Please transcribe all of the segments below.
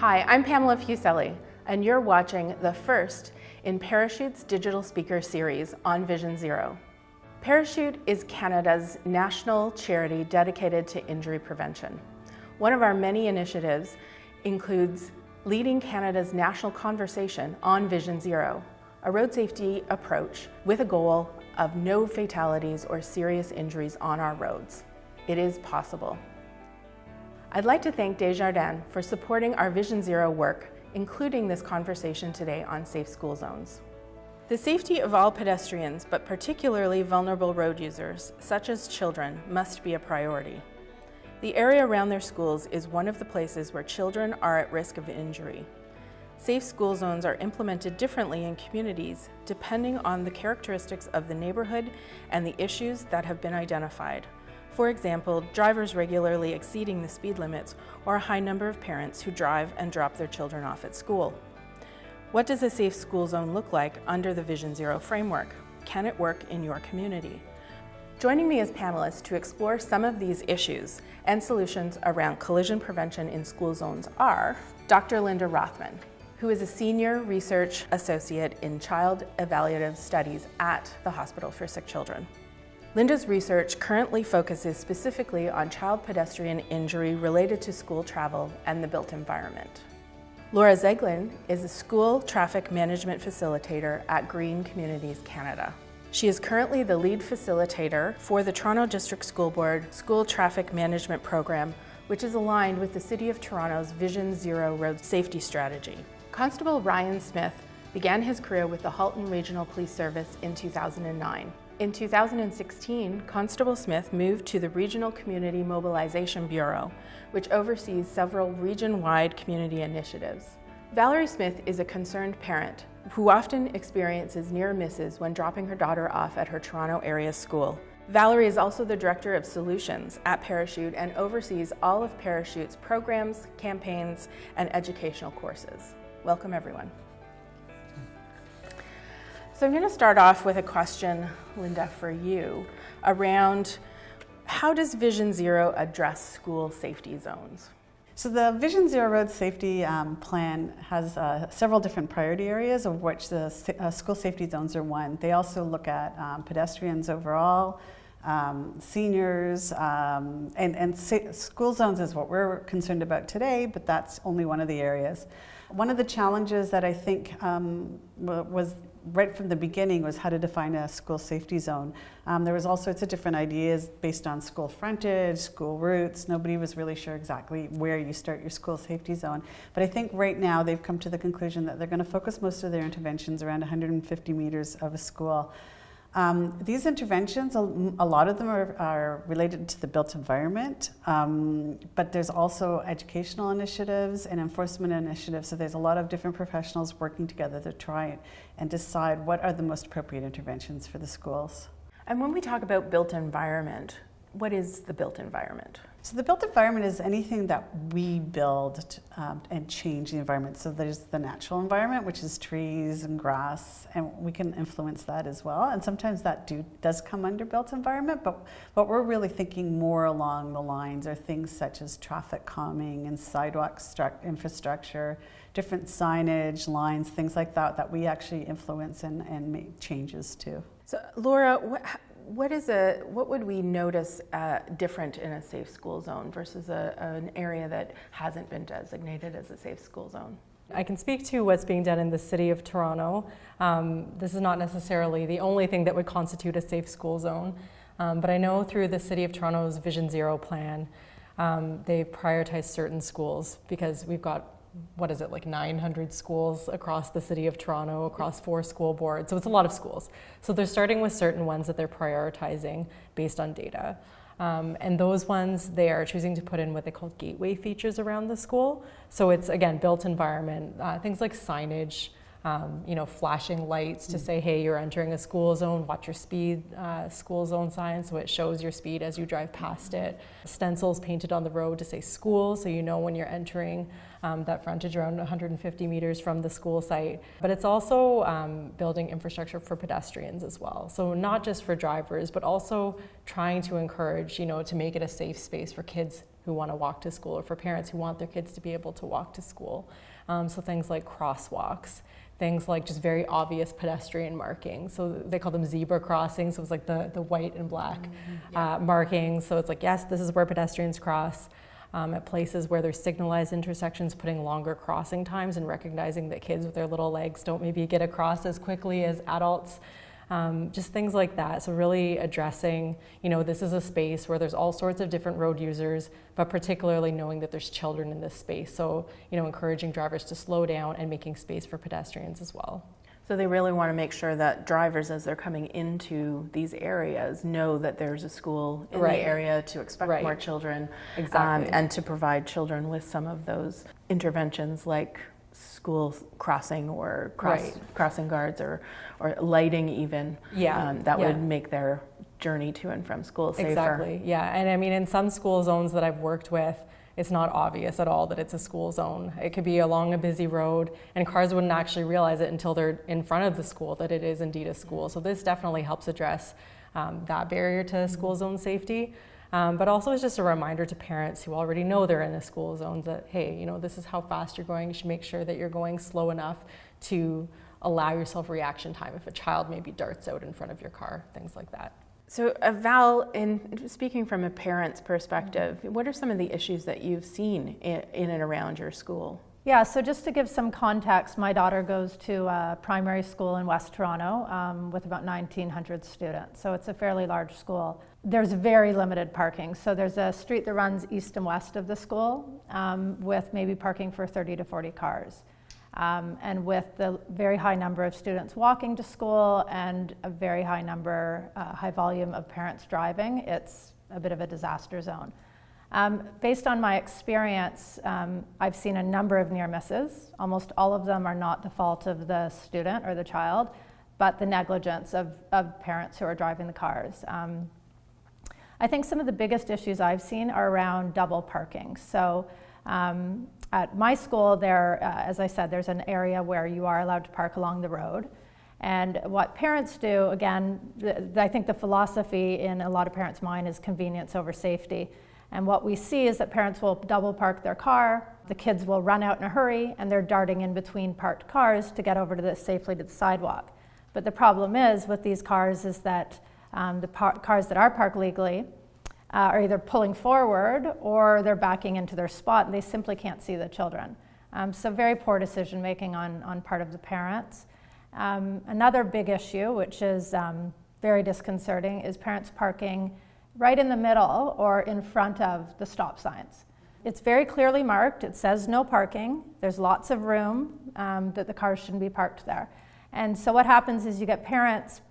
Hi, I'm Pamela Fuselli, and you're watching the first in Parachute's digital speaker series on Vision Zero. Parachute is Canada's national charity dedicated to injury prevention. One of our many initiatives includes leading Canada's national conversation on Vision Zero, a road safety approach with a goal of no fatalities or serious injuries on our roads. It is possible. I'd like to thank Desjardins for supporting our Vision Zero work, including this conversation today on safe school zones. The safety of all pedestrians, but particularly vulnerable road users, such as children, must be a priority. The area around their schools is one of the places where children are at risk of injury. Safe school zones are implemented differently in communities depending on the characteristics of the neighborhood and the issues that have been identified. For example, drivers regularly exceeding the speed limits or a high number of parents who drive and drop their children off at school. What does a safe school zone look like under the Vision Zero framework? Can it work in your community? Joining me as panelists to explore some of these issues and solutions around collision prevention in school zones are Dr. Linda Rothman, who is a Senior Research Associate in Child Evaluative Studies at the Hospital for Sick Children. Linda's research currently focuses specifically on child pedestrian injury related to school travel and the built environment. Laura Zeglin is a school traffic management facilitator at Green Communities Canada. She is currently the lead facilitator for the Toronto District School Board School Traffic Management Program, which is aligned with the City of Toronto's Vision Zero road safety strategy. Constable Ryan Smith began his career with the Halton Regional Police Service in 2009. In 2016, Constable Smith moved to the Regional Community Mobilization Bureau, which oversees several region-wide community initiatives. Valerie Smith is a concerned parent who often experiences near misses when dropping her daughter off at her Toronto area school. Valerie is also the Director of Solutions at Parachute and oversees all of Parachute's programs, campaigns, and educational courses. Welcome, everyone. So I'm going to start off with a question, Linda, for you, around how does Vision Zero address school safety zones? So the Vision Zero Road Safety Plan has several different priority areas, of which the school safety zones are one. They also look at pedestrians overall, seniors, and school zones is what we're concerned about today, but that's only one of the areas. One of the challenges that I think was right from the beginning was how to define a school safety zone. There was all sorts of different ideas based on school frontage, school routes. Nobody was really sure exactly where you start your school safety zone. But I think right now they've come to the conclusion that they're going to focus most of their interventions around 150 meters of a school. These interventions, a lot of them are related to the built environment, but there's also educational initiatives and enforcement initiatives, so there's a lot of different professionals working together to try and decide what are the most appropriate interventions for the schools. And when we talk about built environment, what is the built environment? So the built environment is anything that we build and change the environment. So there's the natural environment, which is trees and grass, and we can influence that as well. And sometimes that does come under built environment, but what we're really thinking more along the lines are things such as traffic calming and sidewalk infrastructure, different signage, lines, things like that, that we actually influence and make changes to. So Laura, what would we notice different in a safe school zone versus an area that hasn't been designated as a safe school zone? I can speak to what's being done in the City of Toronto. This is not necessarily the only thing that would constitute a safe school zone, but I know through the City of Toronto's Vision Zero plan, they've prioritized certain schools because we've got, 900 schools across the City of Toronto, across 4 school boards, so it's a lot of schools. So they're starting with certain ones that they're prioritizing based on data. And those ones, they are choosing to put in what they call gateway features around the school. So it's, again, built environment, things like signage, flashing lights to say, hey, you're entering a school zone, watch your speed, school zone sign, so it shows your speed as you drive past it. Stencils painted on the road to say school, so you know when you're entering that frontage around 150 meters from the school site. But it's also building infrastructure for pedestrians as well. So not just for drivers, but also trying to encourage, to make it a safe space for kids who want to walk to school or for parents who want their kids to be able to walk to school. So things like crosswalks, things like just very obvious pedestrian markings. So they call them zebra crossings. So it's like the white and black markings. So it's like, yes, this is where pedestrians cross. At places where there's signalized intersections, putting longer crossing times and recognizing that kids with their little legs don't maybe get across as quickly as adults. Just things like that. So really addressing, this is a space where there's all sorts of different road users, but particularly knowing that there's children in this space. So, encouraging drivers to slow down and making space for pedestrians as well. So they really want to make sure that drivers, as they're coming into these areas, know that there's a school in the area, to expect more children, and to provide children with some of those interventions like school crossing or crossing guards or lighting even, that would make their journey to and from school safer. Exactly, yeah. And I mean, in some school zones that I've worked with, it's not obvious at all that it's a school zone. It could be along a busy road, and cars wouldn't actually realize it until they're in front of the school that it is indeed a school. So this definitely helps address that barrier to school zone safety. But also it's just a reminder to parents who already know they're in a school zone that, hey, this is how fast you're going. You should make sure that you're going slow enough to allow yourself reaction time if a child maybe darts out in front of your car, things like that. So Val, in speaking from a parent's perspective, what are some of the issues that you've seen in and around your school? Yeah, so just to give some context, my daughter goes to a primary school in West Toronto with about 1,900 students, so it's a fairly large school. There's very limited parking, so there's a street that runs east and west of the school with maybe parking for 30 to 40 cars. And with the very high number of students walking to school and a very high volume of parents driving, it's a bit of a disaster zone. Based on my experience, I've seen a number of near misses. Almost all of them are not the fault of the student or the child, but the negligence of parents who are driving the cars. I think some of the biggest issues I've seen are around double parking. So at my school, as I said, there's an area where you are allowed to park along the road. And what parents do, again, I think the philosophy in a lot of parents' mind is convenience over safety. And what we see is that parents will double park their car, the kids will run out in a hurry, and they're darting in between parked cars to get over to safely to the sidewalk. But the problem is with these cars is that the cars that are parked legally are either pulling forward or they're backing into their spot and they simply can't see the children. So very poor decision making on part of the parents. Another big issue, which is very disconcerting, is parents parking right in the middle or in front of the stop signs. It's very clearly marked. It says no parking. There's lots of room that the cars shouldn't be parked there. And so what happens is you get parents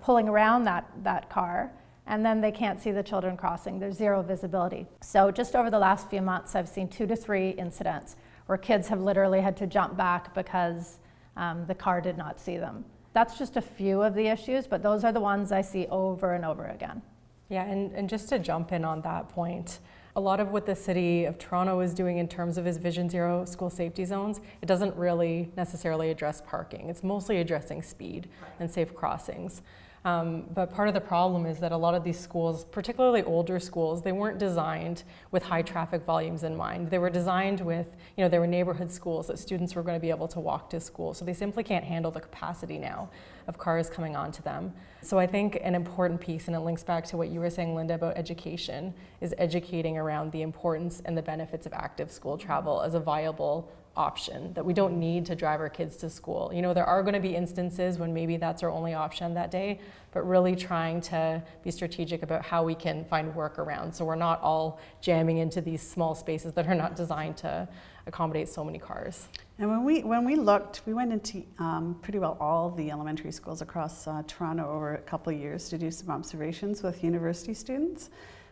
pulling around that car, and then they can't see the children crossing. There's zero visibility. So just over the last few months, I've seen 2 to 3 incidents where kids have literally had to jump back because the car did not see them. That's just a few of the issues, but those are the ones I see over and over again. Yeah, and just to jump in on that point, a lot of what the City of Toronto is doing in terms of its Vision Zero school safety zones, it doesn't really necessarily address parking. It's mostly addressing speed and safe crossings. But part of the problem is that a lot of these schools, particularly older schools, they weren't designed with high traffic volumes in mind. They were designed with, they were neighborhood schools that students were going to be able to walk to school. So they simply can't handle the capacity now of cars coming onto them. So I think an important piece, and it links back to what you were saying, Linda, about education, is educating around the importance and the benefits of active school travel as a viable option, that we don't need to drive our kids to school. There are going to be instances when maybe that's our only option that day, but really trying to be strategic about how we can find workarounds so we're not all jamming into these small spaces that are not designed to accommodate so many cars. And when we looked, we went into pretty well all the elementary schools across Toronto over a couple of years to do some observations with university students.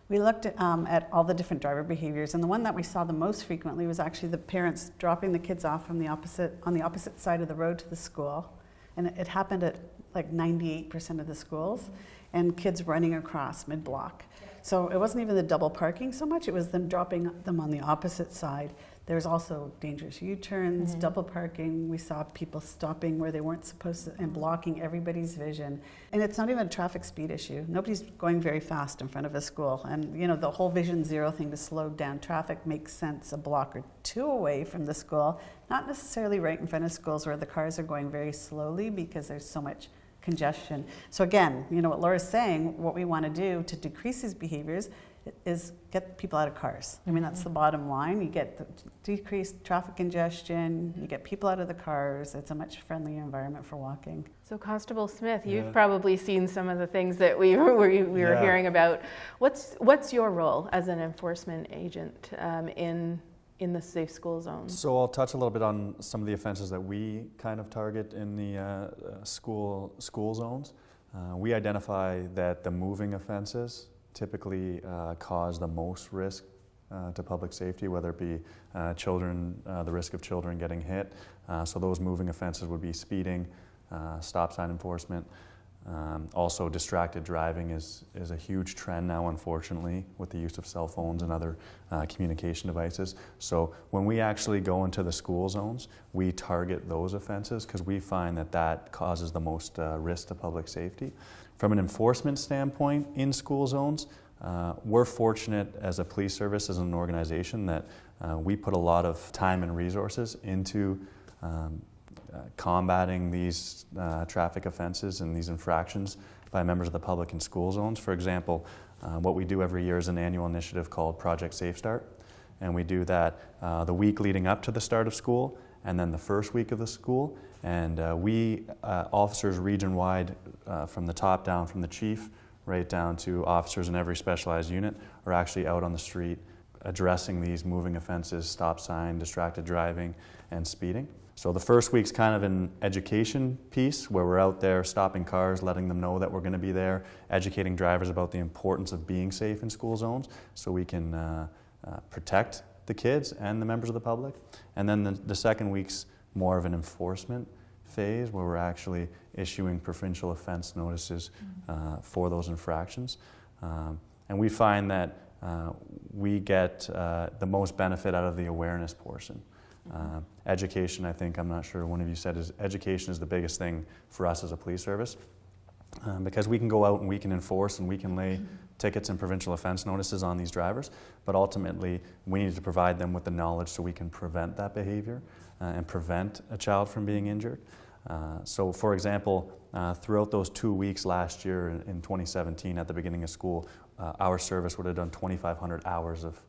We looked at all the different driver behaviors, and the one that we saw the most frequently was actually the parents dropping the kids off on the opposite side of the road to the school, and it happened at like 98% of the schools, and kids running across mid-block. So it wasn't even the double parking so much; it was them dropping them on the opposite side. There's also dangerous U-turns, double parking. We saw people stopping where they weren't supposed to and blocking everybody's vision. And it's not even a traffic speed issue. Nobody's going very fast in front of a school. And you know, the whole Vision Zero thing to slow down traffic makes sense a block or two away from the school, not necessarily right in front of schools where the cars are going very slowly because there's so much congestion. So again, you know what Laura's saying, what we want to do to decrease these behaviors is get people out of cars. I mean, that's the bottom line. You get the decreased traffic congestion, you get people out of the cars, it's a much friendlier environment for walking. So Constable Smith, you've probably seen some of the things that we were hearing about. What's your role as an enforcement agent in the safe school zone? So I'll touch a little bit on some of the offenses that we kind of target in the school zones. We identify that the moving offenses typically cause the most risk to public safety, whether it be children, the risk of children getting hit. So those moving offenses would be speeding, stop sign enforcement. Also, distracted driving is a huge trend now, unfortunately, with the use of cell phones and other communication devices. So when we actually go into the school zones, we target those offenses because we find that causes the most risk to public safety. From an enforcement standpoint in school zones, we're fortunate as a police service, as an organization, that we put a lot of time and resources into combating these traffic offenses and these infractions by members of the public in school zones. For example, what we do every year is an annual initiative called Project Safe Start, and we do that the week leading up to the start of school and then the first week of the school. And we, officers region-wide, from the top down, from the chief right down to officers in every specialized unit, are actually out on the street addressing these moving offenses, stop sign, distracted driving, and speeding. So the first week's kind of an education piece where we're out there stopping cars, letting them know that we're going to be there, educating drivers about the importance of being safe in school zones so we can protect the kids and the members of the public. And then the second week's more of an enforcement phase where we're actually issuing provincial offense notices for those infractions. And we find that we get the most benefit out of the awareness portion. Education, I think, I'm not sure one of you said, is education is the biggest thing for us as a police service, because we can go out and we can enforce and we can lay tickets and provincial offense notices on these drivers, but ultimately we need to provide them with the knowledge so we can prevent that behavior and prevent a child from being injured. So for example, throughout those 2 weeks last year in 2017 at the beginning of school, our service would have done 2,500 hours of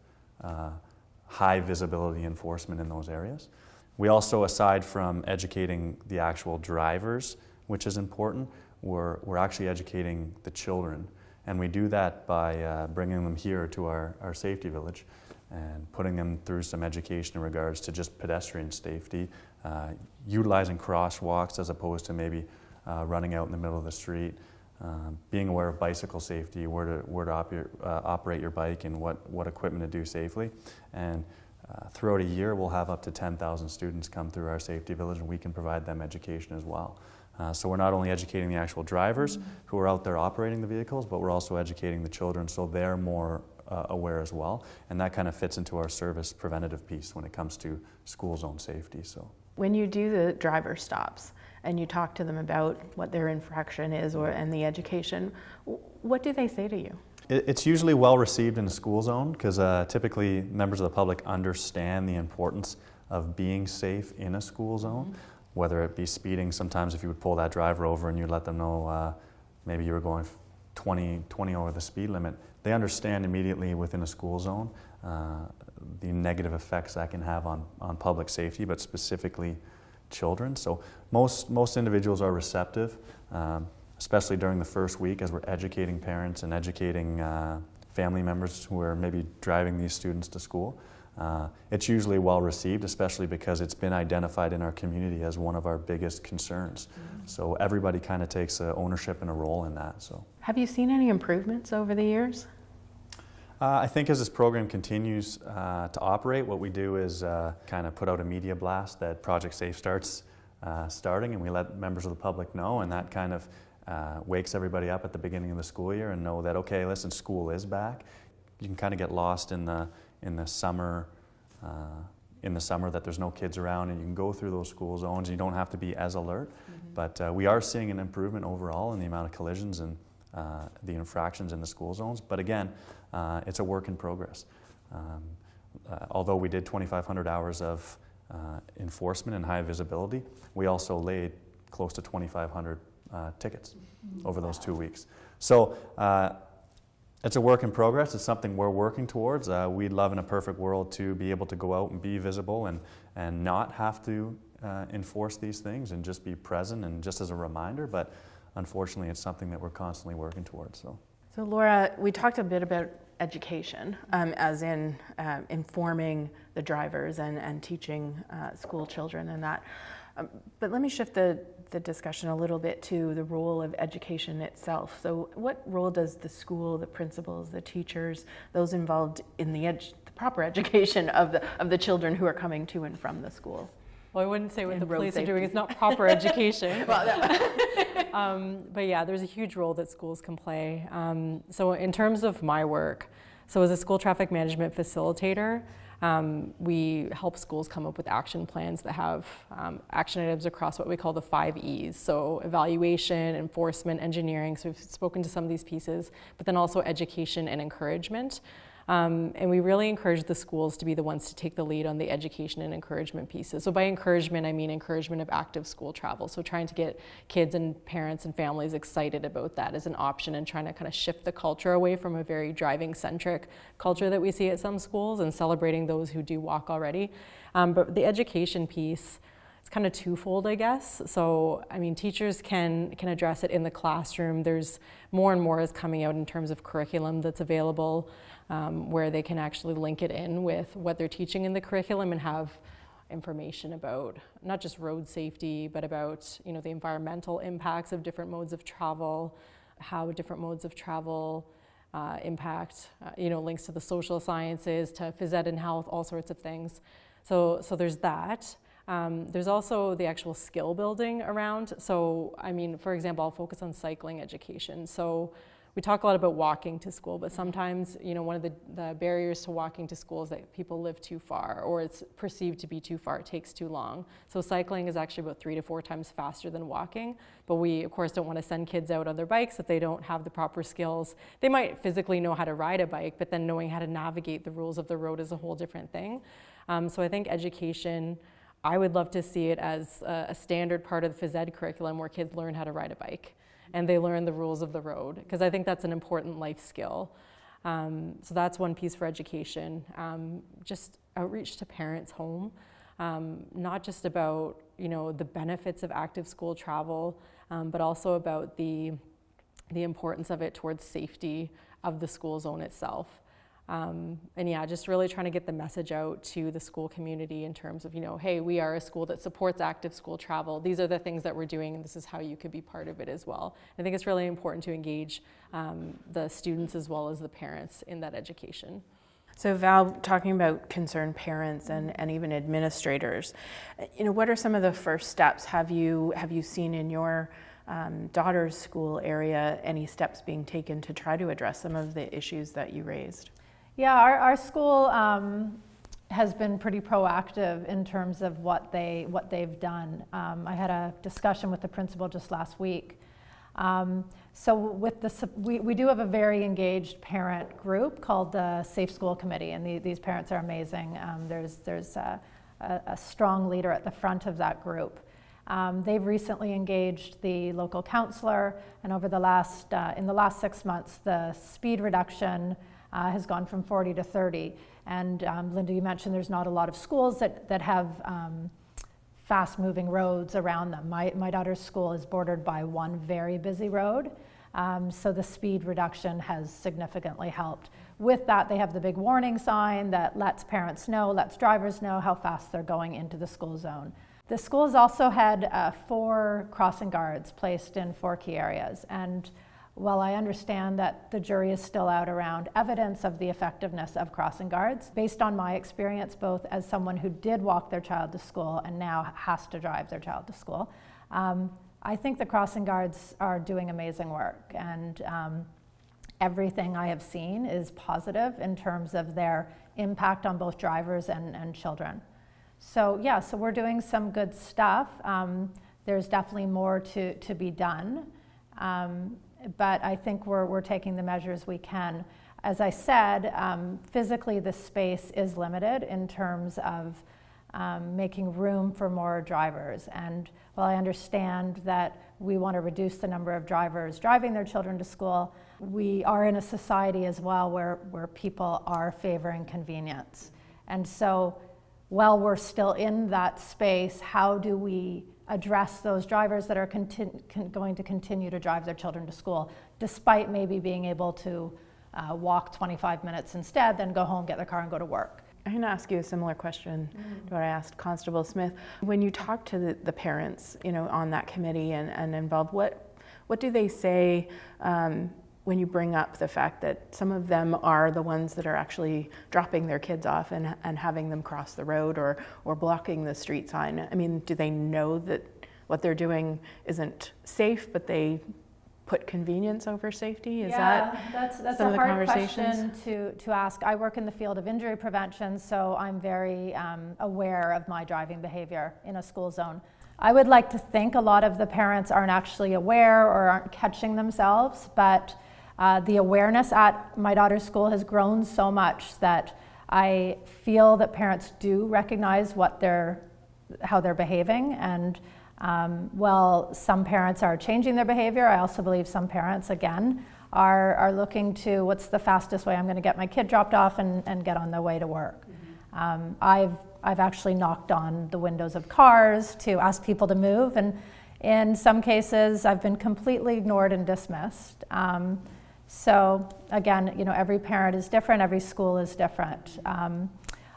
high visibility enforcement in those areas. We also, aside from educating the actual drivers, which is important, we're actually educating the children. And we do that by bringing them here to our safety village and putting them through some education in regards to just pedestrian safety, utilizing crosswalks as opposed to maybe running out in the middle of the street, being aware of bicycle safety, where to operate your bike and what equipment to do safely. And throughout a year, we'll have up to 10,000 students come through our safety village, and we can provide them education as well. So we're not only educating the actual drivers who are out there operating the vehicles, but we're also educating the children so they're more aware as well. And that kind of fits into our service preventative piece when it comes to school zone safety. So when you do the driver stops and you talk to them about what their infraction is and the education, what do they say to you? It's usually well received in a school zone because typically members of the public understand the importance of being safe in a school zone, whether it be speeding. Sometimes if you would pull that driver over and you let them know maybe you were going 20 over the speed limit, they understand immediately within a school zone the negative effects that can have on public safety, but specifically children. So most individuals are receptive, especially during the first week as we're educating parents and educating family members who are maybe driving these students to school. It's usually well received, especially because it's been identified in our community as one of our biggest concerns. So everybody kind of takes ownership and a role in that. So, have you seen any improvements over the years? I think as this program continues to operate, what we do is kind of put out a media blast that Project Safe Start's starting, and we let members of the public know, and that kind of wakes everybody up at the beginning of the school year and know that, okay, listen, school is back. You can kind of get lost in the summer in the summer that there's no kids around and you can go through those school zones. You don't have to be as alert. But we are seeing an improvement overall in the amount of collisions and the infractions in the school zones. But again, it's a work in progress. Although we did 2,500 hours of enforcement and high visibility, we also laid close to 2,500 tickets over those 2 weeks. So it's a work in progress. It's something we're working towards. We'd love in a perfect world to be able to go out and be visible and not have to enforce these things and just be present and just as a reminder. But unfortunately, it's something that we're constantly working towards. So Laura, we talked a bit about education, as in informing the drivers and teaching school children and that. But let me shift the discussion a little bit to the role of education itself. So what role does the school, the principals, the teachers, those involved in the proper education of the children who are coming to and from the school? Well, I wouldn't say what the police safety. are doing is not proper education. Well, But yeah, there's a huge role that schools can play. So in terms of my work, so as a school traffic management facilitator, we help schools come up with action plans that have action items across what we call the 5 E's. So evaluation, enforcement, engineering. So we've spoken to some of these pieces, but then also education and encouragement. And we really encourage the schools to be the ones to take the lead on the education and encouragement pieces. So by encouragement, I mean encouragement of active school travel. So trying to get kids and parents and families excited about that as an option and trying to kind of shift the culture away from a very driving-centric culture that we see at some schools and celebrating those who do walk already. But the education piece, it's kind of twofold, I guess. So, I mean, teachers can address it in the classroom. There's more and more is coming out in terms of curriculum that's available, where they can actually link it in with what they're teaching in the curriculum and have information about not just road safety, but about, you know, the environmental impacts of different modes of travel, how different modes of travel impact, you know, links to the social sciences, to phys ed and health, all sorts of things. So there's that. There's also the actual skill building around. So, I mean, for example, I'll focus on cycling education. So we talk a lot about walking to school, but sometimes, you know, one of the barriers to walking to school is that people live too far, or it's perceived to be too far, it takes too long. So cycling is actually about 3 to 4 times faster than walking, but we, of course, don't want to send kids out on their bikes if they don't have the proper skills. They might physically know how to ride a bike, but then knowing how to navigate the rules of the road is a whole different thing. So I think education, I would love to see it as a standard part of the phys ed curriculum where kids learn how to ride a bike and they learn the rules of the road, because I think that's an important life skill. So that's one piece for education. Just outreach to parents home, not just about, you know, the benefits of active school travel, but also about the importance of it towards safety of the school zone itself. And yeah, just really trying to get the message out to the school community in terms of, you know, hey, we are a school that supports active school travel. These are the things that we're doing, and this is how you could be part of it as well. I think it's really important to engage the students as well as the parents in that education. So Val, talking about concerned parents and even administrators, you know, what are some of the first steps? Have you seen in your daughter's school area any steps being taken to try to address some of the issues that you raised? Yeah, our school has been pretty proactive in terms of what they've done. I had a discussion with the principal just last week. So with we do have a very engaged parent group called the Safe School Committee, and these parents are amazing. There's a strong leader at the front of that group. They've recently engaged the local counselor, and over in the last 6 months, the speed reduction has gone from 40 to 30. And Linda, you mentioned there's not a lot of schools that have fast-moving roads around them. My daughter's school is bordered by one very busy road, so the speed reduction has significantly helped. With that, they have the big warning sign that lets parents know, lets drivers know how fast they're going into the school zone. The school's also had 4 crossing guards placed in 4 key areas, and while I understand that the jury is still out around evidence of the effectiveness of crossing guards, based on my experience both as someone who did walk their child to school and now has to drive their child to school, I think the crossing guards are doing amazing work, and everything I have seen is positive in terms of their impact on both drivers and children. So yeah, so we're doing some good stuff. There's definitely more to be done, but I think we're taking the measures we can. As I said, physically the space is limited in terms of making room for more drivers. And while I understand that we want to reduce the number of drivers driving their children to school, we are in a society as well where people are favoring convenience. And so while we're still in that space, how do we address those drivers that are going to continue to drive their children to school, despite maybe being able to walk 25 minutes instead, then go home, get their car and go to work? I'm going to ask you a similar question to what I asked Constable Smith. When you talk to the parents, on that committee and involved, what do they say when you bring up the fact that some of them are the ones that are actually dropping their kids off and having them cross the road or blocking the street sign? I mean, do they know that what they're doing isn't safe, but they put convenience over safety? That's some of a the hard conversations? question to ask. I work in the field of injury prevention, so I'm very aware of my driving behavior in a school zone. I would like to think a lot of the parents aren't actually aware or aren't catching themselves, but the awareness at my daughter's school has grown so much that I feel that parents do recognize how they're behaving. And while some parents are changing their behavior, I also believe some parents, again, are looking to what's the fastest way I'm going to get my kid dropped off and get on their way to work. I've actually knocked on the windows of cars to ask people to move, and in some cases I've been completely ignored and dismissed. So again, every parent is different, every school is different.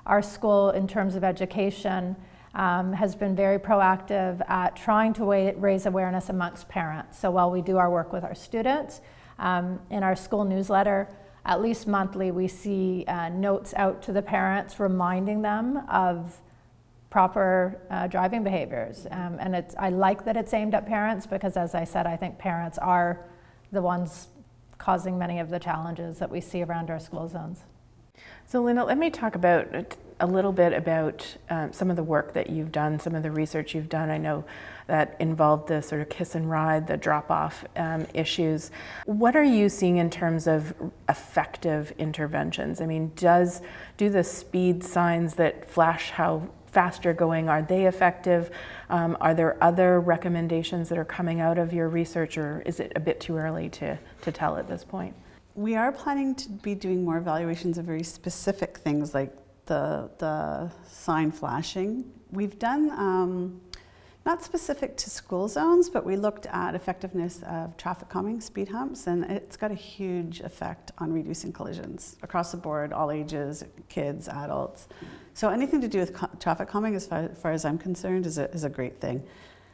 Our school, in terms of education, has been very proactive at trying to raise awareness amongst parents. So while we do our work with our students, in our school newsletter, at least monthly, we see notes out to the parents reminding them of proper driving behaviors. And I like that it's aimed at parents because, as I said, I think parents are the ones causing many of the challenges that we see around our school zones. So Linda, let me talk a little bit about some of the work that you've done, some of the research you've done. I know that involved the sort of kiss and ride, the drop-off issues. What are you seeing in terms of effective interventions? I mean, do the speed signs that flash how fast you're going, are they effective? Are there other recommendations that are coming out of your research, or is it a bit too early to tell at this point? We are planning to be doing more evaluations of very specific things like the sign flashing. We've done, not specific to school zones, but we looked at effectiveness of traffic calming, speed humps, and it's got a huge effect on reducing collisions across the board, all ages, kids, adults. So anything to do with traffic calming, as far as I'm concerned, is a great thing.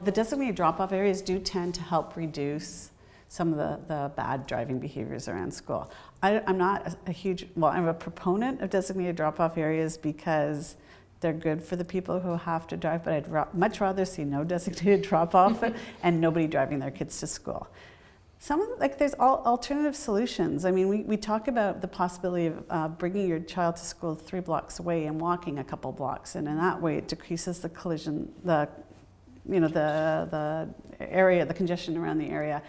The designated drop-off areas do tend to help reduce some of the bad driving behaviors around school. I'm not I'm a proponent of designated drop-off areas because they're good for the people who have to drive, but I'd much rather see no designated drop-off and nobody driving their kids to school. There's alternative solutions. I mean, we talk about the possibility of bringing your child to school 3 blocks away and walking a couple blocks, and in that way it decreases the collision, the area, the congestion around the area.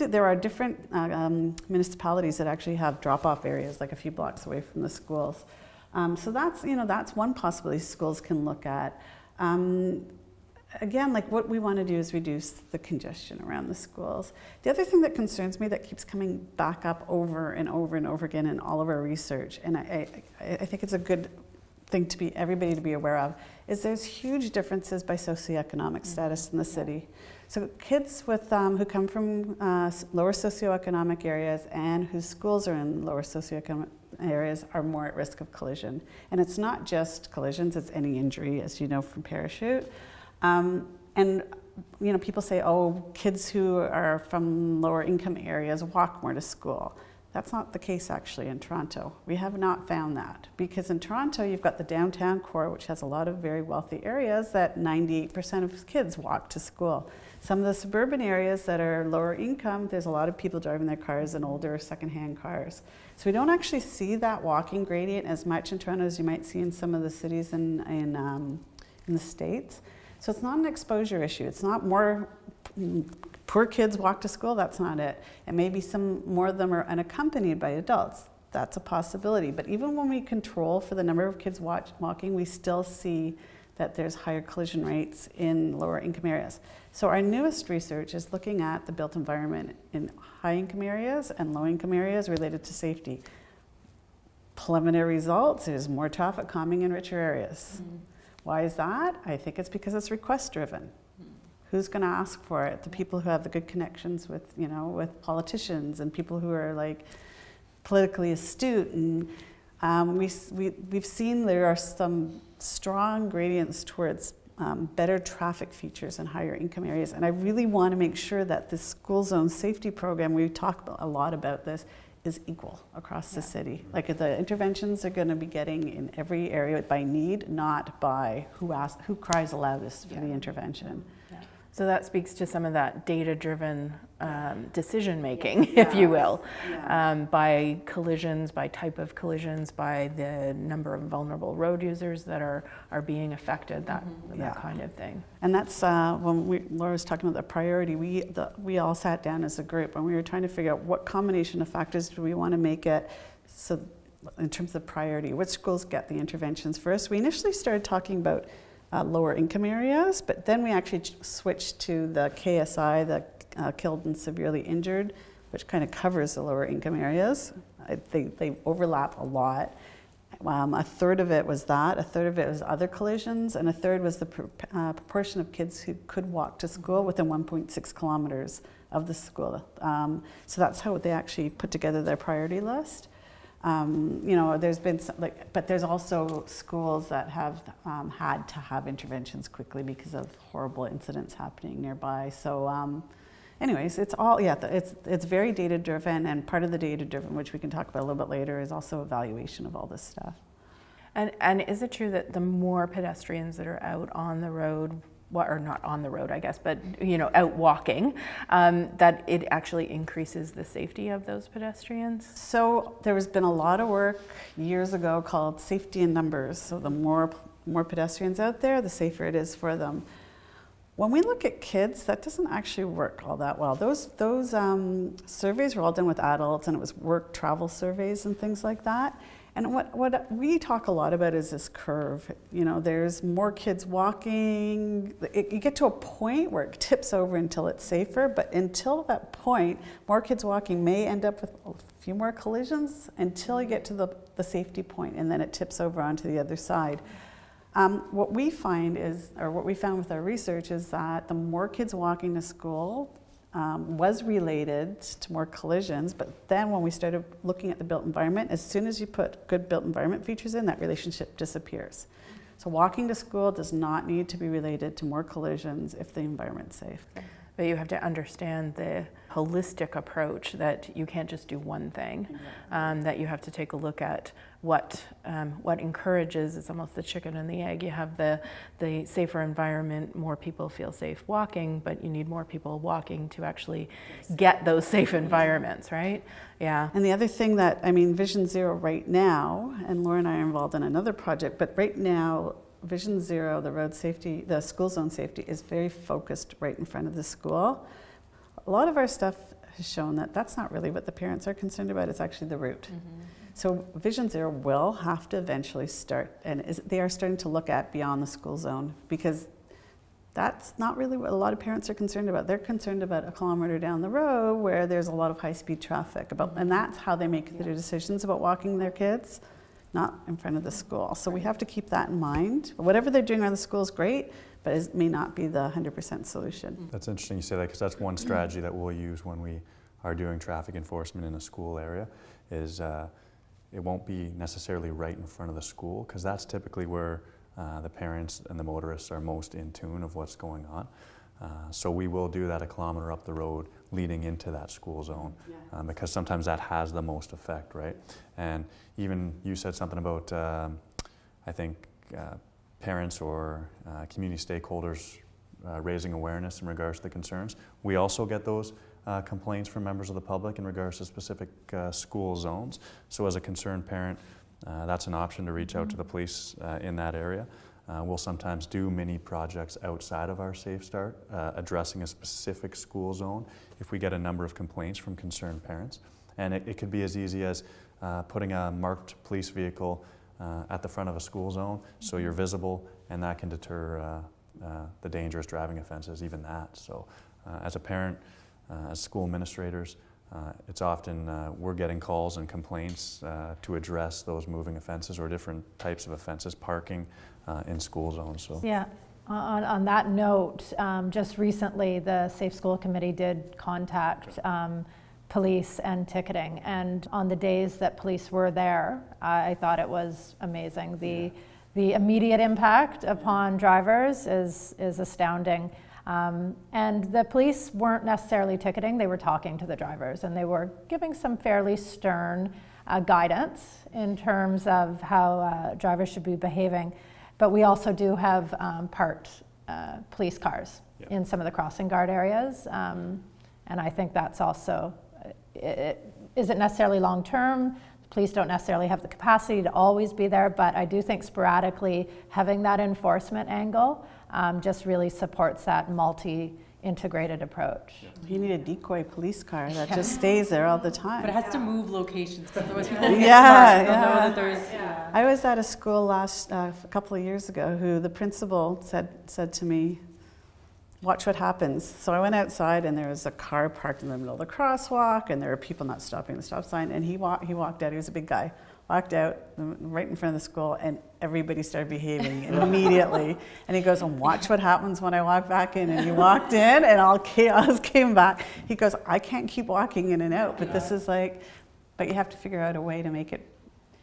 There are different municipalities that actually have drop-off areas like a few blocks away from the schools. So that's one possibility schools can look at. Again, what we want to do is reduce the congestion around the schools. The other thing that concerns me that keeps coming back up over and over and over again in all of our research, and I think it's a good thing everybody to be aware of, is there's huge differences by socioeconomic status in the city. So kids who come from lower socioeconomic areas and whose schools are in lower socioeconomic areas are more at risk of collision. And it's not just collisions, it's any injury, as you know from Parachute. And people say, oh, kids who are from lower income areas walk more to school. That's not the case actually in Toronto. We have not found that, because in Toronto you've got the downtown core, which has a lot of very wealthy areas that 98% of kids walk to school. Some of the suburban areas that are lower income, there's a lot of people driving their cars in older secondhand cars. So we don't actually see that walking gradient as much in Toronto as you might see in some of the cities in in the States. So it's not an exposure issue. It's not more poor kids walk to school, that's not it. And maybe some more of them are unaccompanied by adults. That's a possibility. But even when we control for the number of kids walking, we still see that there's higher collision rates in lower income areas. So our newest research is looking at the built environment in high income areas and low income areas related to safety. Preliminary results is more traffic calming in richer areas. Why is that? I think it's because it's request driven. Who's going to ask for it? The people who have the good connections with, you know, with politicians and people who are like politically astute. And we've seen there are some strong gradients towards better traffic features in higher income areas. And I really want to make sure that this school zone safety program, we talk a lot about this, is equal across the city. Like the interventions are going to be getting in every area by need, not by who cries the loudest for the intervention. So that speaks to some of that data-driven decision making, if you will, by collisions, by type of collisions, by the number of vulnerable road users that are being affected, that kind of thing. And that's when Laura was talking about the priority. We all sat down as a group and we were trying to figure out what combination of factors do we want to make it. So, in terms of priority, which schools get the interventions first? We initially started talking about lower income areas, but then we actually switched to the KSI, the killed and severely injured, which kind of covers the lower income areas. They overlap a lot. A third of it was that, a third of it was other collisions, and a third was the proportion of kids who could walk to school within 1.6 kilometers of the school. So that's how they actually put together their priority list. You know, there's been but there's also schools that have had to have interventions quickly because of horrible incidents happening nearby. So, anyways, it's all it's very data driven, and part of the data driven, which we can talk about a little bit later, is also evaluation of all this stuff. And is it true that the more pedestrians that are out on the road, or not on the road, I guess, but you know, out walking, that it actually increases the safety of those pedestrians? So there has been a lot of work years ago called safety in numbers. So the more pedestrians out there, the safer it is for them. When we look at kids, that doesn't actually work all that well. Those surveys were all done with adults, and it was work travel surveys and things like that. And what we talk a lot about is this curve. You know, there's more kids walking. You get to a point where it tips over until it's safer, but until that point, more kids walking may end up with a few more collisions until you get to the safety point, and then it tips over onto the other side. What we find is, or what we found with our research, is that the more kids walking to school was related to more collisions, but then when we started looking at the built environment, as soon as you put good built environment features in, that relationship disappears. So walking to school does not need to be related to more collisions if the environment's safe. But you have to understand the holistic approach, that you can't just do one thing, that you have to take a look at what encourages. It's almost the chicken and the egg. You have the safer environment, more people feel safe walking, but you need more people walking to actually get those safe environments, right? Yeah. And the other thing that, I mean, Vision Zero right now, and Laura and I are involved in another project, but right now, Vision Zero, the road safety, the school zone safety, is very focused right in front of the school. A lot of our stuff has shown that that's not really what the parents are concerned about. It's actually the route. So Vision Zero will have to eventually start, and they are starting to look at beyond the school zone, because that's not really what a lot of parents are concerned about. They're concerned about a kilometer down the road where there's a lot of high-speed traffic, and that's how they make their decisions about walking their kids, not in front of the school. So we have to keep that in mind. Whatever they're doing around the school is great, but it may not be the 100% solution. That's interesting you say that, because that's one strategy that we'll use when we are doing traffic enforcement in a school area, is it won't be necessarily right in front of the school, because that's typically where the parents and the motorists are most in tune of what's going on. So we will do that a kilometer up the road leading into that school zone, because sometimes that has the most effect, right? And even you said something about, I think, parents or community stakeholders raising awareness in regards to the concerns. We also get those complaints from members of the public in regards to specific school zones. So as a concerned parent, that's an option to reach out to the police in that area. We'll sometimes do mini projects outside of our Safe Start, addressing a specific school zone if we get a number of complaints from concerned parents. And it could be as easy as putting a marked police vehicle at the front of a school zone so you're visible, and that can deter the dangerous driving offenses, even that. So as a parent, as school administrators, it's often we're getting calls and complaints to address those moving offenses or different types of offenses, parking in school zones. So. Yeah. On that note, just recently the Safe School Committee did contact police and ticketing, and on the days that police were there, I thought it was amazing. The immediate impact upon drivers is astounding. And the police weren't necessarily ticketing, they were talking to the drivers, and they were giving some fairly stern guidance in terms of how drivers should be behaving. But we also do have parked police cars in some of the crossing guard areas. And I think that's also, isn't necessarily long term. Police don't necessarily have the capacity to always be there, but I do think sporadically having that enforcement angle just really supports that multi-integrated approach. You need a decoy police car that just stays there all the time. But it has to move locations, because otherwise people get Yeah, smart. They'll know yeah. that there's, I was at a school a couple of years ago who the principal said to me, watch what happens. So I went outside and there was a car parked in the middle of the crosswalk and there were people not stopping at the stop sign, and he walked out, he was a big guy, walked out right in front of the school, and everybody started behaving immediately. And he goes, and watch what happens when I walk back in. And he walked in and all chaos came back. He goes, I can't keep walking in and out, but this is like, but you have to figure out a way to make it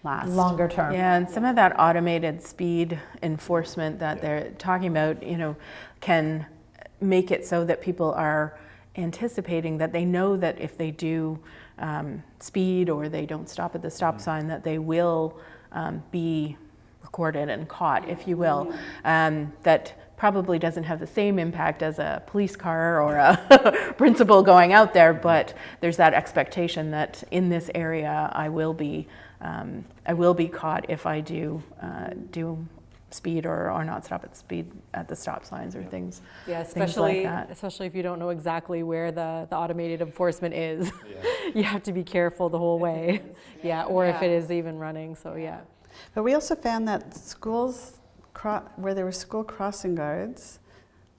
last. Longer term. Yeah, and some of that automated speed enforcement that they're talking about, can make it so that people are anticipating that they know that if they do speed or they don't stop at the stop sign, that they will be recorded and caught, if you will. That probably doesn't have the same impact as a police car or a principal going out there, but there's that expectation that in this area I will be caught if I do speed or not stop at speed at the stop signs or things. yeah, especially like that. Especially if you don't know exactly where the automated enforcement is. You have to be careful the whole way. Or if it is even running. So But we also found that schools where there were school crossing guards,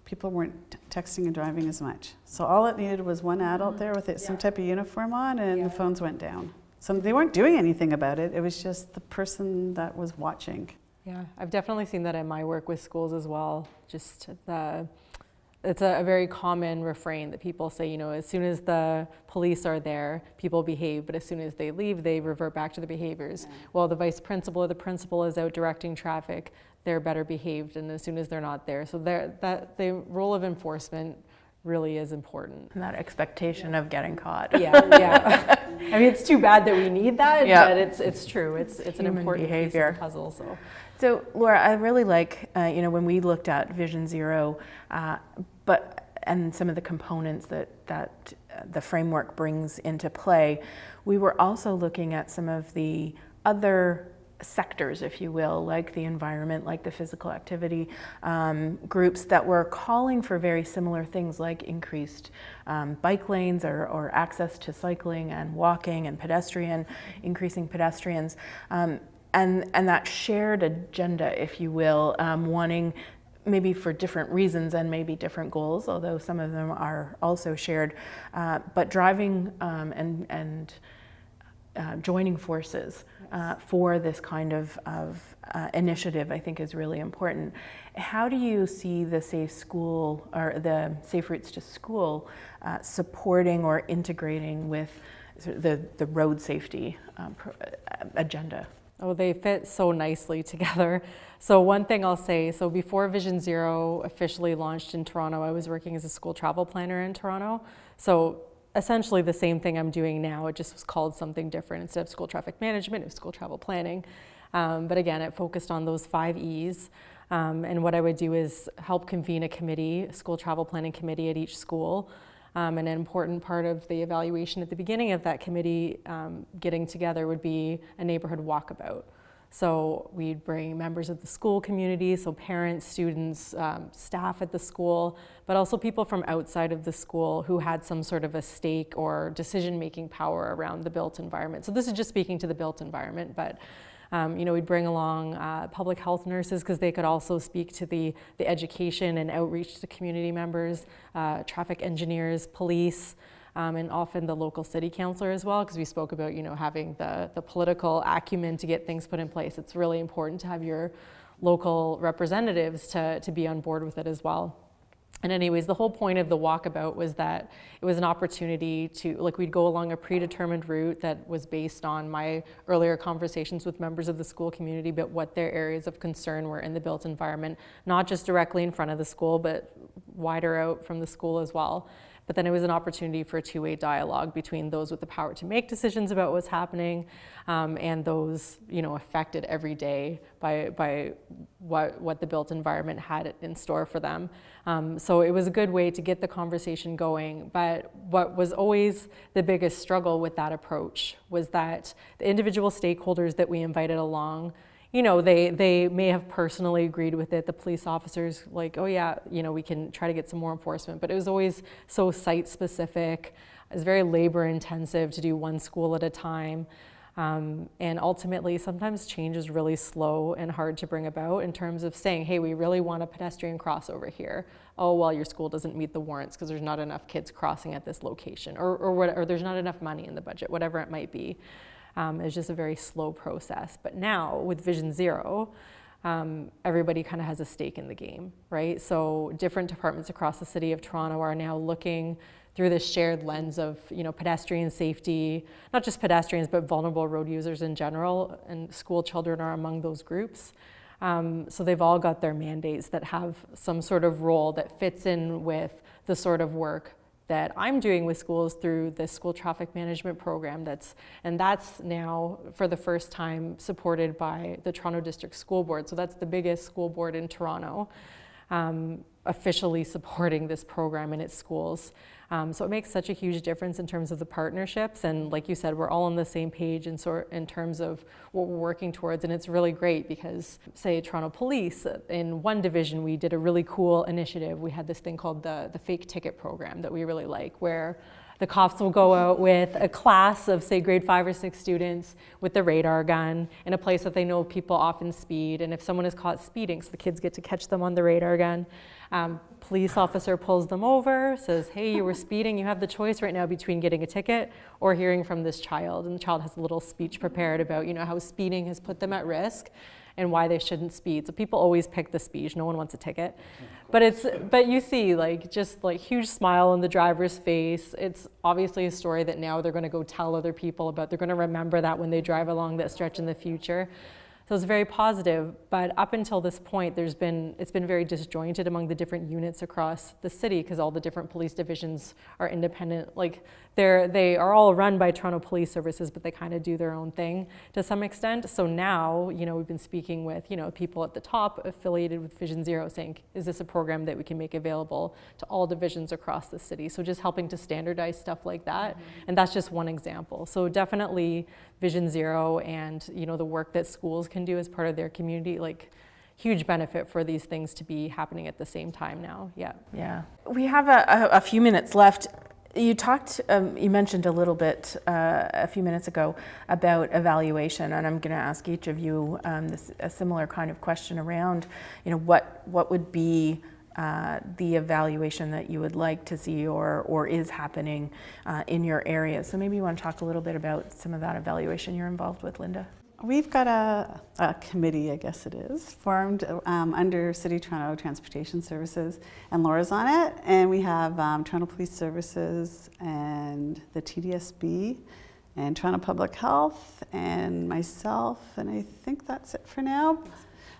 people weren't texting and driving as much. So all it needed was one adult there with some type of uniform on, and the phones went down. So they weren't doing anything about it. It was just the person that was watching. Yeah, I've definitely seen that in my work with schools as well. Just it's a very common refrain that people say, as soon as the police are there, people behave, but as soon as they leave, they revert back to the behaviors. Well, the vice principal or the principal is out directing traffic, they're better behaved, and as soon as they're not there. So the role of enforcement really is important. And that expectation of getting caught. Yeah. I mean, it's too bad that we need that, but it's true. It's an Human important behavior. piece of the puzzle. So Laura, I really like, when we looked at Vision Zero, and some of the components that the framework brings into play, we were also looking at some of the other sectors, if you will, like the environment, like the physical activity groups that were calling for very similar things like increased bike lanes or access to cycling and walking and increasing pedestrians. And that shared agenda, if you will, wanting maybe for different reasons and maybe different goals, although some of them are also shared, but driving and joining forces for this kind of initiative, I think, is really important. How do you see the Safe School or the Safe Routes to School supporting or integrating with the road safety agenda? Oh, they fit so nicely together. So one thing I'll say, so before Vision Zero officially launched in Toronto, I was working as a school travel planner in Toronto. So essentially the same thing I'm doing now, it just was called something different. Instead of school traffic management, it was school travel planning. But again, it focused on those 5 E's. And what I would do is help convene a committee, a school travel planning committee at each school. And an important part of the evaluation at the beginning of that committee getting together would be a neighborhood walkabout. So we'd bring members of the school community, so parents, students, staff at the school, but also people from outside of the school who had some sort of a stake or decision-making power around the built environment. So this is just speaking to the built environment, but we'd bring along public health nurses because they could also speak to the education and outreach to community members, traffic engineers, police, and often the local city councilor as well, because we spoke about having the political acumen to get things put in place. It's really important to have your local representatives to be on board with it as well. And anyways, the whole point of the walkabout was that it was an opportunity to, we'd go along a predetermined route that was based on my earlier conversations with members of the school community, but what their areas of concern were in the built environment, not just directly in front of the school, but wider out from the school as well. But then it was an opportunity for a two-way dialogue between those with the power to make decisions about what's happening and those affected every day by what the built environment had in store for them. So it was a good way to get the conversation going. But what was always the biggest struggle with that approach was that the individual stakeholders that we invited along, they may have personally agreed with it. The police officers oh yeah, we can try to get some more enforcement, but it was always so site specific. It was very labor intensive to do one school at a time. And ultimately, sometimes change is really slow and hard to bring about in terms of saying, hey, we really want a pedestrian crossover here. Oh, well, your school doesn't meet the warrants because there's not enough kids crossing at this location, or there's not enough money in the budget, whatever it might be. It's just a very slow process. But now with Vision Zero, everybody kind of has a stake in the game, right? So different departments across the city of Toronto are now looking through this shared lens of pedestrian safety, not just pedestrians, but vulnerable road users in general, and school children are among those groups. So they've all got their mandates that have some sort of role that fits in with the sort of work that I'm doing with schools through the school traffic management program that's now for the first time supported by the Toronto District School Board. So that's the biggest school board in Toronto, officially supporting this program in its schools. So it makes such a huge difference in terms of the partnerships, and like you said, we're all on the same page in terms of what we're working towards, and it's really great because, say, Toronto Police, in one division we did a really cool initiative. We had this thing called the fake ticket program that we really like, where the cops will go out with a class of, say, grade 5 or 6 students with the radar gun in a place that they know people often speed, and if someone is caught speeding, so the kids get to catch them on the radar gun. Police officer pulls them over, says, hey, you were speeding, you have the choice right now between getting a ticket or hearing from this child. And the child has a little speech prepared about how speeding has put them at risk and why they shouldn't speed. So people always pick the speech, no one wants a ticket. But you see just huge smile on the driver's face. It's obviously a story that now they're gonna go tell other people about. They're gonna remember that when they drive along that stretch in the future. So it's very positive, but up until this point, it's been very disjointed among the different units across the city because all the different police divisions are independent. They are all run by Toronto Police Services, but they kind of do their own thing to some extent. So now, we've been speaking with, people at the top affiliated with Vision Zero saying, is this a program that we can make available to all divisions across the city? So just helping to standardize stuff like that. And that's just one example. So definitely Vision Zero and, the work that schools can do as part of their community, huge benefit for these things to be happening at the same time now. Yeah. We have a few minutes left. You mentioned a little bit a few minutes ago about evaluation, and I'm going to ask each of you a similar kind of question around, what would be the evaluation that you would like to see or is happening in your area. So maybe you want to talk a little bit about some of that evaluation you're involved with, Linda. We've got a committee, I guess it is, formed under City Toronto Transportation Services, and Laura's on it. And we have Toronto Police Services and the TDSB and Toronto Public Health and myself, and I think that's it for now.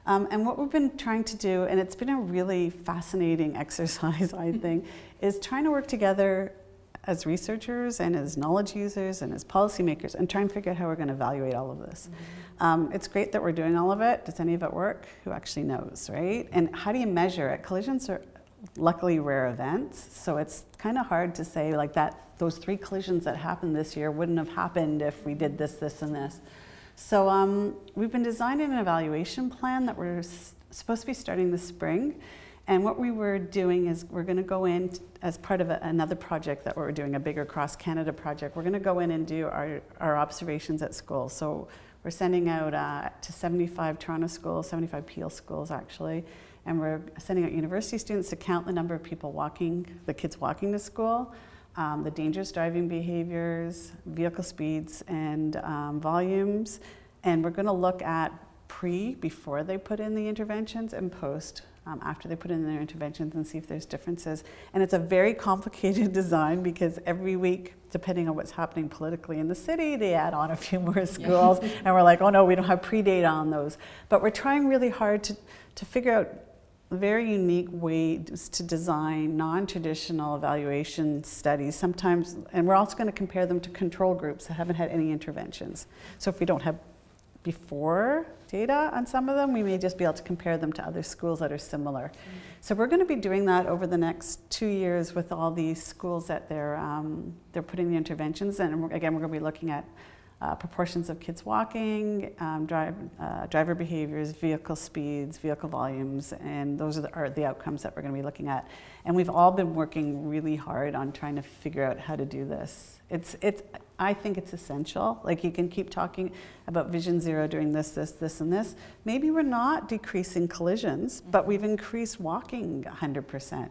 And what we've been trying to do, and it's been a really fascinating exercise, I think, is trying to work together as researchers and as knowledge users and as policymakers and try and figure out how we're going to evaluate all of this. It's great that we're doing all of it. Does any of it work? Who actually knows, right? And how do you measure it? Collisions are luckily rare events, so it's kind of hard to say those 3 collisions that happened this year wouldn't have happened if we did this, this, and this. So we've been designing an evaluation plan that we're supposed to be starting this spring. And what we were doing is we're going to go in as part of another project that we're doing, a bigger cross-Canada project. We're going to go in and do our observations at school. So we're sending out to 75 Toronto schools, 75 Peel schools actually, and we're sending out university students to count the number of people walking, the kids walking to school, the dangerous driving behaviors, vehicle speeds, and volumes. And we're going to look at before they put in the interventions, and post after they put in their interventions, and see if there's differences. And it's a very complicated design because every week, depending on what's happening politically in the city, they add on a few more schools. And we're like, oh no, we don't have pre-data on those. But we're trying really hard to figure out very unique ways to design non-traditional evaluation studies sometimes, and we're also going to compare them to control groups that haven't had any interventions. So if we don't have before data on some of them, we may just be able to compare them to other schools that are similar. So we're going to be doing that over the next 2 years with all these schools that they're putting the interventions in. And again, we're going to be looking at proportions of kids walking, driver behaviors, vehicle speeds, vehicle volumes, and those are the outcomes that we're going to be looking at. And we've all been working really hard on trying to figure out how to do this. I think it's essential. Like, you can keep talking about Vision Zero doing this, and this. Maybe we're not decreasing collisions, but we've increased walking 100%.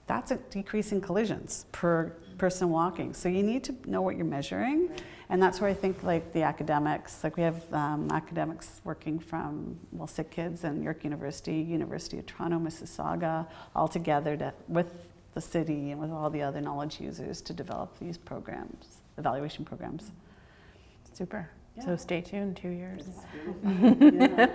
That's a decrease in collisions per person walking. So you need to know what you're measuring. And that's where I think, like, the academics, like we have academics working from, well, Sick Kids and York University, University of Toronto, Mississauga, all together with the city and with all the other knowledge users to develop these programs, evaluation programs. Super. Yeah. So stay tuned, 2 years. Yeah.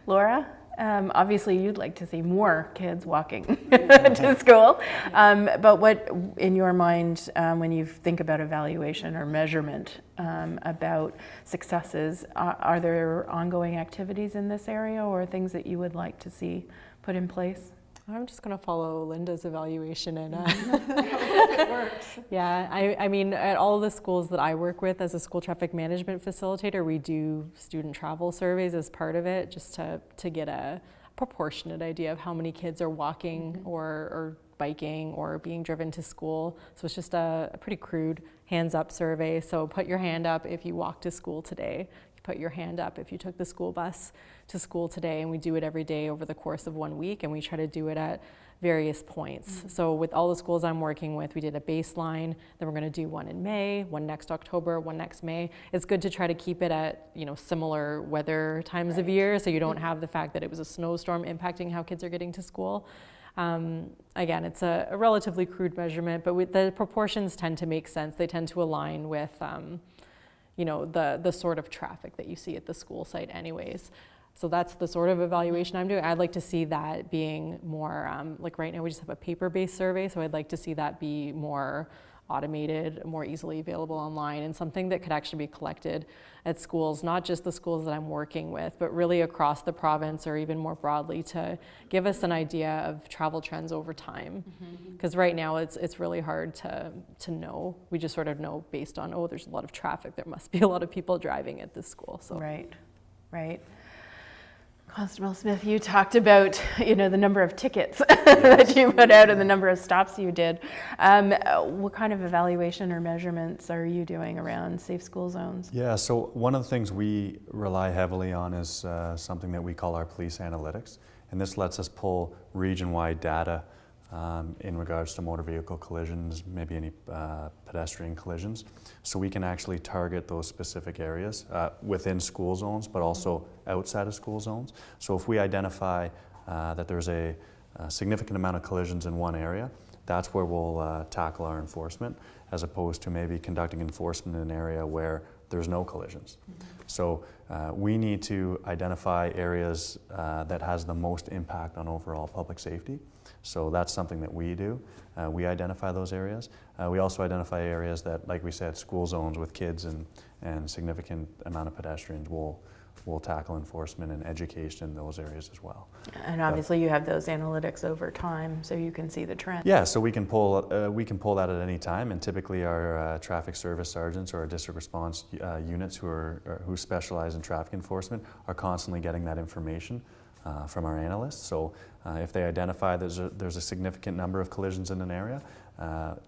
Laura, obviously you'd like to see more kids walking to school, but what, in your mind, when you think about evaluation or measurement about successes, are there ongoing activities in this area or things that you would like to see put in place? I'm just going to follow Linda's evaluation and It works. yeah, I mean, at all the schools that I work with as a school traffic management facilitator, we do student travel surveys as part of it, just to get a proportionate idea of how many kids are walking or biking or being driven to school. So it's just a pretty crude hands up survey. So put your hand up if you walk to school today. Put your hand up if you took the school bus to school today, and we do it every day over the course of 1 week, and we try to do it at various points. Mm-hmm. So with all the schools I'm working with, we did a baseline, then we're going to do one in May, one next October, one next May. It's good to try to keep it at, similar weather times of year, so you don't have the fact that it was a snowstorm impacting how kids are getting to school. Again, it's a relatively crude measurement, but the proportions tend to make sense. They tend to align with the sort of traffic that you see at the school site anyways. So that's the sort of evaluation I'm doing. I'd like to see that being more, like right now we just have a paper-based survey, so I'd like to see that be more automated, more easily available online, and something that could actually be collected at schools, not just the schools that I'm working with, but really across the province or even more broadly, to give us an idea of travel trends over time. Because right now it's really hard to know. We just sort of know based on, there's a lot of traffic, there must be a lot of people driving at this school. So. Right. Constable Smith, you talked about, the number of tickets that you put out and the number of stops you did. What kind of evaluation or measurements are you doing around safe school zones? Yeah, so one of the things we rely heavily on is something that we call our police analytics. And this lets us pull region-wide data in regards to motor vehicle collisions, maybe any pedestrian collisions. So we can actually target those specific areas within school zones, but also outside of school zones. So if we identify that there's a significant amount of collisions in one area, that's where we'll tackle our enforcement, as opposed to maybe conducting enforcement in an area where there's no collisions. So we need to identify areas that has the most impact on overall public safety. So that's something that we do. We identify those areas. We also identify areas that, like we said, school zones with kids and significant amount of pedestrians. We'll we'll tackle enforcement and education in those areas as well. And obviously you have those analytics over time, so you can see the trend. Yeah, so we can pull that at any time, and typically our traffic service sergeants or our district response units who specialize in traffic enforcement are constantly getting that information from our analysts. So if they identify there's a significant number of collisions in an area,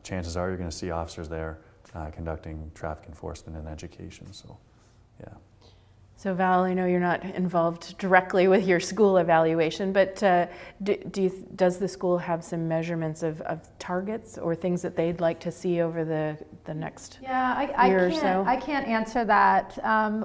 chances are you're going to see officers there conducting traffic enforcement and education. So, yeah. So Val, I know you're not involved directly with your school evaluation, but does the school have some measurements of targets or things that they'd like to see over the next year or so? I can't answer that.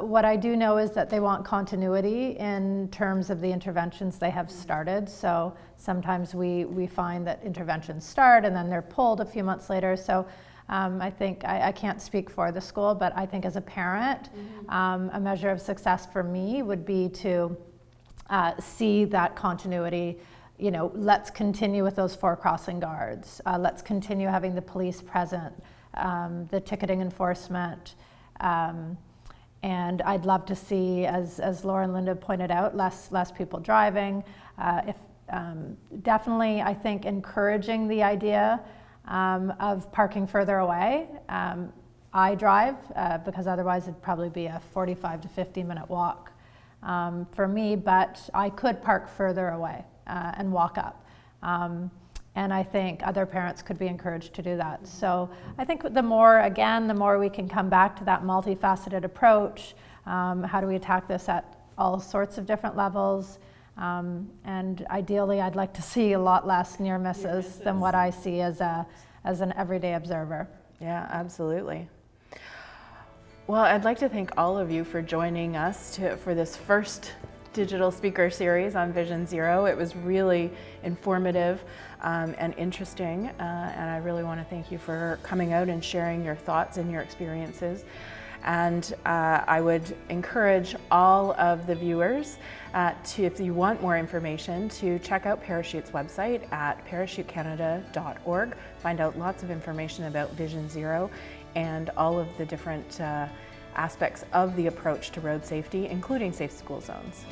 What I do know is that they want continuity in terms of the interventions they have started. So sometimes we find that interventions start and then they're pulled a few months later. So I think I can't speak for the school, but I think as a parent, a measure of success for me would be to see that continuity. You know, let's continue with those 4 crossing guards. Let's continue having the police present, the ticketing enforcement. And I'd love to see, as Laura and Linda pointed out, less people driving. Definitely, I think encouraging the idea of parking further away. I drive because otherwise it'd probably be a 45 to 50-minute walk for me, but I could park further away and walk up. And I think other parents could be encouraged to do that. So I think the more we can come back to that multifaceted approach, how do we attack this at all sorts of different levels? And ideally, I'd like to see a lot less near misses than what I see as an everyday observer. Yeah, absolutely. Well, I'd like to thank all of you for joining us for this first digital speaker series on Vision Zero. It was really informative and interesting, and I really want to thank you for coming out and sharing your thoughts and your experiences. And I would encourage all of the viewers if you want more information, to check out Parachute's website at parachutecanada.org. Find out lots of information about Vision Zero and all of the different aspects of the approach to road safety, including safe school zones.